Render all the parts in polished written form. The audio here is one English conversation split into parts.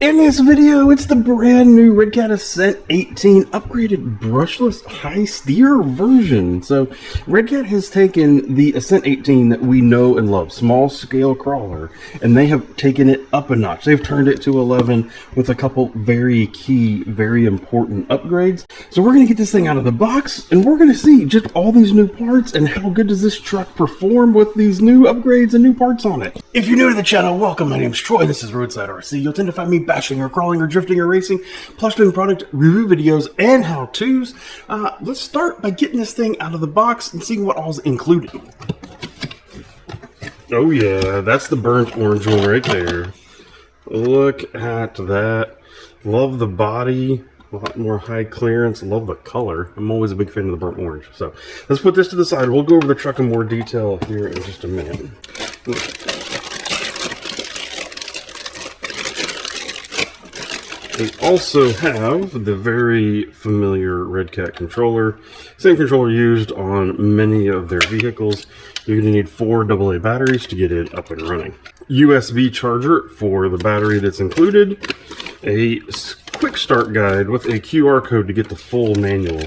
In this video, it's the brand new Redcat Ascent-18 upgraded brushless high steer version. So Redcat has taken the Ascent-18 that we know and love, small scale crawler, and they have taken it up a notch. They've turned it to 11 with a couple very key, very important upgrades. So we're going to get this thing out of the box and we're going to see just all these new parts and how good does this truck perform with these new upgrades and new parts on it. If you're new to the channel, welcome. My name's Troy. This is RoadsideRC. You'll tend to find me bashing or crawling or drifting or racing, plus doing product review videos and how-tos. Let's start by getting this thing out of the box and seeing what all's included. Oh yeah, that's the burnt orange one right there. Look at that. Love the body. A lot more high clearance. Love the color. I'm always a big fan of the burnt orange. So let's put this to the side. We'll go over the truck in more detail here in just a minute. We also have the very familiar Redcat controller. Same controller used on many of their vehicles. You're going to need 4 AA batteries to get it up and running. USB charger for the battery that's included. A quick start guide with a QR code to get the full manual.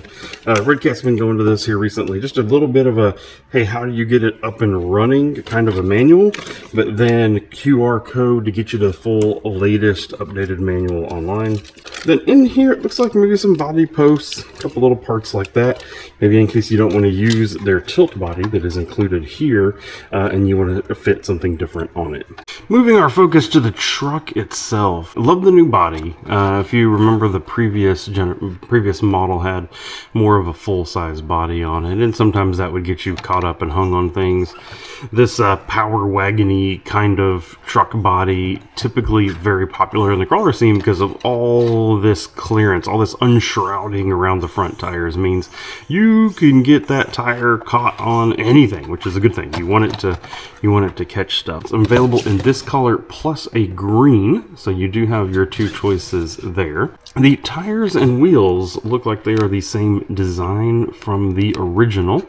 Redcat's been going to this here recently. Just a little bit of a, hey, how do you get it up and running, kind of a manual, but then QR code to get you the full latest updated manual online. Then in here, it looks like maybe some body posts, a couple little parts like that, maybe in case you don't want to use their tilt body that is included here, and you want to fit something different on it. Moving our focus to the truck itself. I love the new body. If you remember, the previous model had more of a full-size body on it, and sometimes that would get you caught up and hung on things. This power wagon-y kind of truck body, typically very popular in the crawler scene because of all this clearance, all this unshrouding around the front tires means you can get that tire caught on anything, which is a good thing. You want it to catch stuff. It's available in this color plus a green, so you do have your two choices there. The tires and wheels look like they are the same design from the original.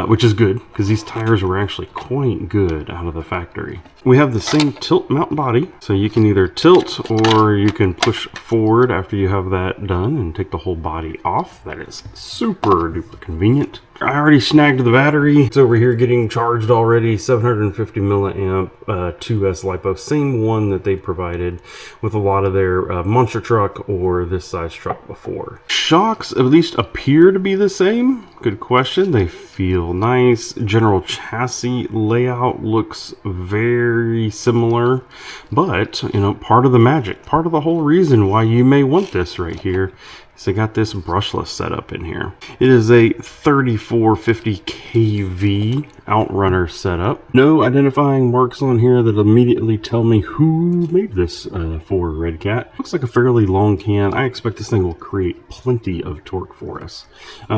Which is good, because these tires were actually quite good out of the factory. We have the same tilt mount body, so you can either tilt or you can push forward after you have that done and take the whole body off. That is super duper convenient. I already snagged the battery. It's over here getting charged already. 750 milliamp 2S LiPo, same one that they provided with a lot of their monster truck or this size truck before. Shocks at least appear to be the same. Good question. They feel nice. General chassis layout looks very similar, but you know, part of the magic, part of the whole reason why you may want this right here, so I got this brushless setup in here. It is a 3450 kV outrunner setup. No identifying marks on here that immediately tell me who made this for Redcat. Looks like a fairly long can. I expect this thing will create plenty of torque for us.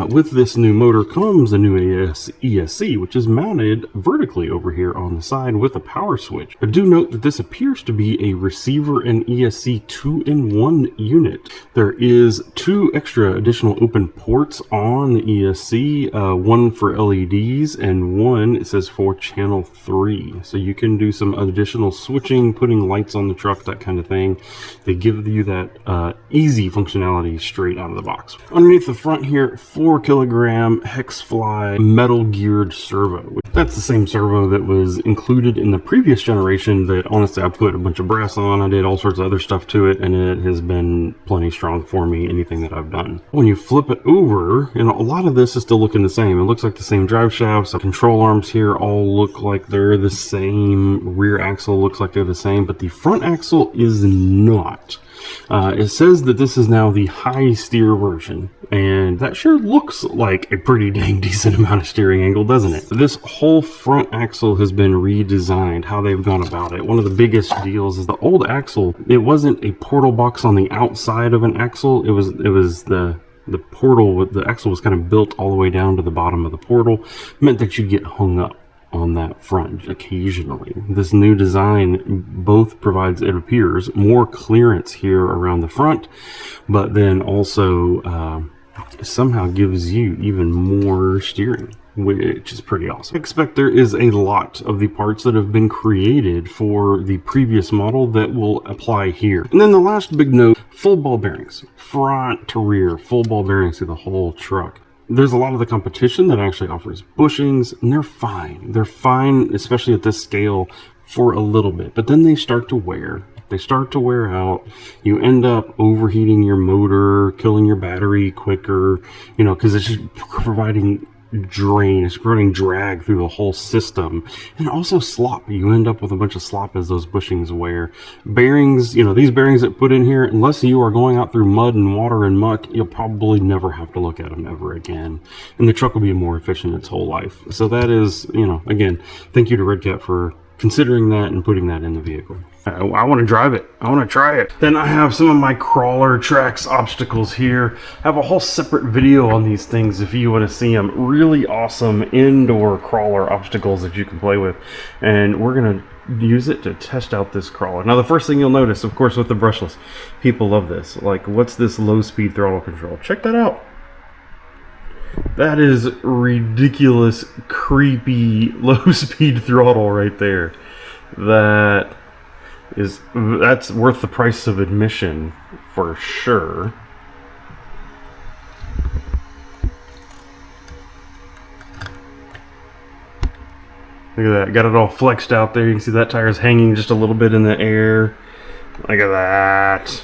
With this new motor comes a new ESC, which is mounted vertically over here on the side with a power switch. But do note that this appears to be a receiver and ESC 2-in-1 unit. There is 2 extra additional open ports on the ESC, one for LEDs and one, it says, for channel 3. So you can do some additional switching, putting lights on the truck, that kind of thing. They give you that easy functionality straight out of the box. Underneath the front here, 4 kilogram hex fly metal geared servo. That's the same servo that was included in the previous generation that honestly I put a bunch of brass on. I did all sorts of other stuff to it and it has been plenty strong for me, anything that I've done. When you flip it over, you know, a lot of this is still looking the same. It looks like the same drive shafts. The control arms here all look like they're the same. Rear axle looks like they're the same, but the front axle is not. It says that this is now the high steer version, and that sure looks like a pretty dang decent amount of steering angle, doesn't it? This whole front axle has been redesigned, how they've gone about it. One of the biggest deals is the old axle, it wasn't a portal box on the outside of an axle, it was the portal, the axle was kind of built all the way down to the bottom of the portal, meant that you'd get hung up on that front occasionally. This new design both provides, it appears, more clearance here around the front, but then also somehow gives you even more steering. which is pretty awesome. I expect there is a lot of the parts that have been created for the previous model that will apply here. And then the last big note, full ball bearings, front to rear, full ball bearings through the whole truck. There's a lot of the competition that actually offers bushings, and they're fine. They're fine, especially at this scale, for a little bit, but then they start to wear. They start to wear out. You end up overheating your motor, killing your battery quicker, you know, because it's just providing drain, it's providing drag through the whole system. And also slop. You end up with a bunch of slop as those bushings wear. Bearings, you know, these bearings that put in here, unless you are going out through mud and water and muck, you'll probably never have to look at them ever again. And the truck will be more efficient its whole life. So that is, you know, again, thank you to Redcat for considering that and putting that in the vehicle. I want to drive it. I want to try it. Then I have some of my crawler tracks obstacles here. I have a whole separate video on these things if you want to see them. Really awesome indoor crawler obstacles that you can play with. And we're going to use it to test out this crawler. Now the first thing you'll notice, of course, with the brushless, people love this. Like, what's this low speed throttle control? Check that out. That is ridiculous, creepy, low-speed throttle right there. That's worth the price of admission for sure. Look at that, got it all flexed out there. You can see that tire's hanging just a little bit in the air. Look at that.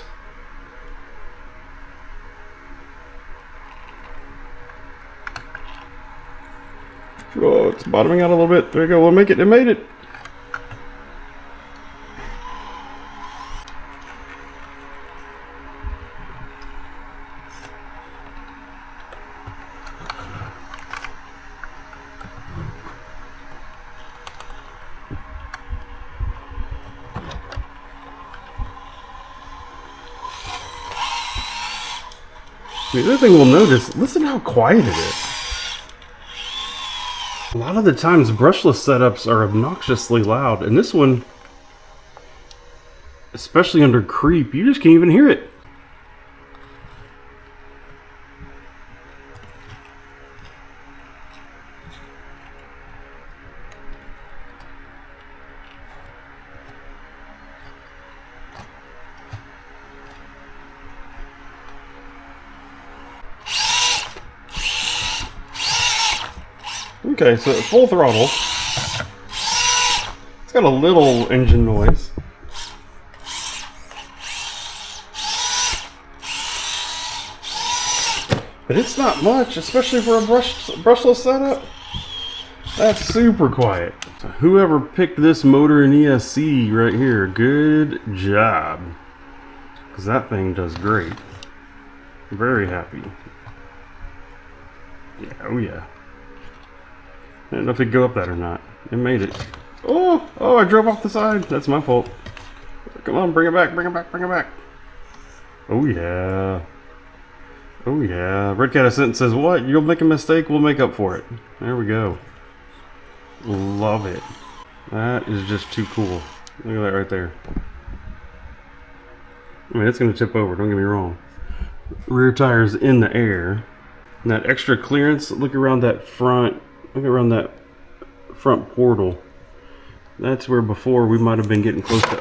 Oh, it's bottoming out a little bit. There you go. We'll make it. It made it. The other thing we'll notice, listen how quiet it is. A lot of the times brushless setups are obnoxiously loud, and this one, especially under creep, you just can't even hear it. Okay, so at full throttle, it's got a little engine noise. But it's not much, especially for a brushless setup. That's super quiet. So whoever picked this motor in ESC right here, good job. Because that thing does great. Very happy. Yeah, oh yeah. I don't know if it'd go up that or not. It made it. Oh, I drove off the side. That's my fault. Come on, bring it back, bring it back, bring it back. Oh yeah. Oh yeah. Redcat Ascent says, what? You'll make a mistake, we'll make up for it. There we go. Love it. That is just too cool. Look at that right there. I mean, it's going to tip over, don't get me wrong. Rear tire's in the air. And that extra clearance, look around that front portal. That's where before we might have been getting close to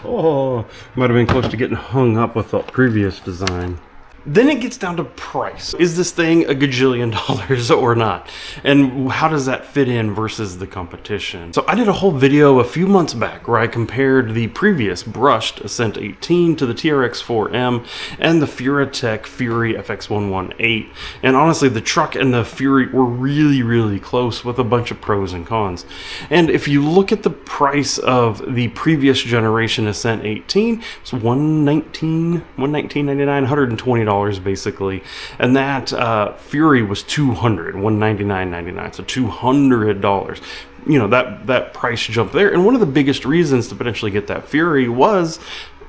getting hung up with the previous design. Then it gets down to price. Is this thing a gajillion dollars or not? And how does that fit in versus the competition? So I did a whole video a few months back where I compared the previous brushed Ascent-18 to the TRX-4M and the Furatech Fury FX118. And honestly, the truck and the Fury were really, really close with a bunch of pros and cons. And if you look at the price of the previous generation Ascent-18, it's $119.99, $120 basically, and that Fury was $199.99, so $200. You know, that price jump there, and one of the biggest reasons to potentially get that Fury was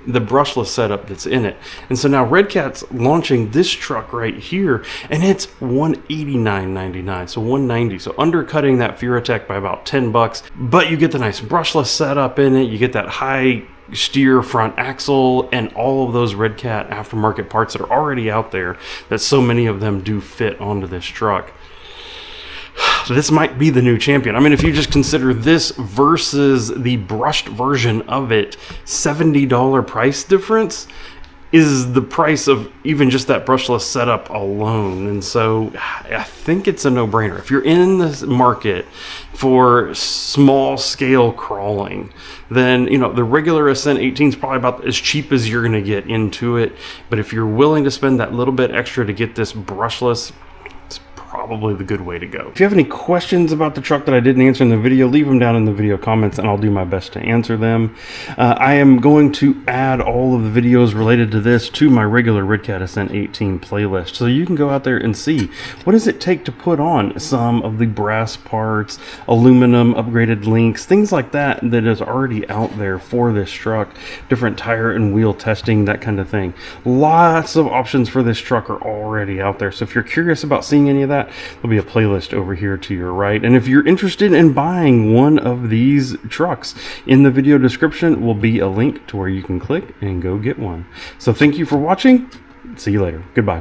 the brushless setup that's in it. And so now Redcat's launching this truck right here, and it's $189.99, so $190, so undercutting that Furatech by about $10, but you get the nice brushless setup in it, you get that high steer front axle and all of those Redcat aftermarket parts that are already out there, that so many of them do fit onto this truck. this might be the new champion. I mean, if you just consider this versus the brushed version of it, $70 price difference is the price of even just that brushless setup alone. And so I think it's a no-brainer. If you're in the market for small scale crawling, then the regular Ascent-18 is probably about as cheap as you're going to get into it. But if you're willing to spend that little bit extra to get this brushless, probably the good way to go. If you have any questions about the truck that I didn't answer in the video, leave them down in the video comments and I'll do my best to answer them. I am going to add all of the videos related to this to my regular Redcat Ascent-18 playlist, so you can go out there and see what does it take to put on some of the brass parts, aluminum, upgraded links, things like that is already out there for this truck, different tire and wheel testing, that kind of thing. Lots of options for this truck are already out there, so if you're curious about seeing any of that, there'll be a playlist over here to your right. And if you're interested in buying one of these trucks, in the video description will be a link to where you can click and go get one. So thank you for watching. See you later. Goodbye.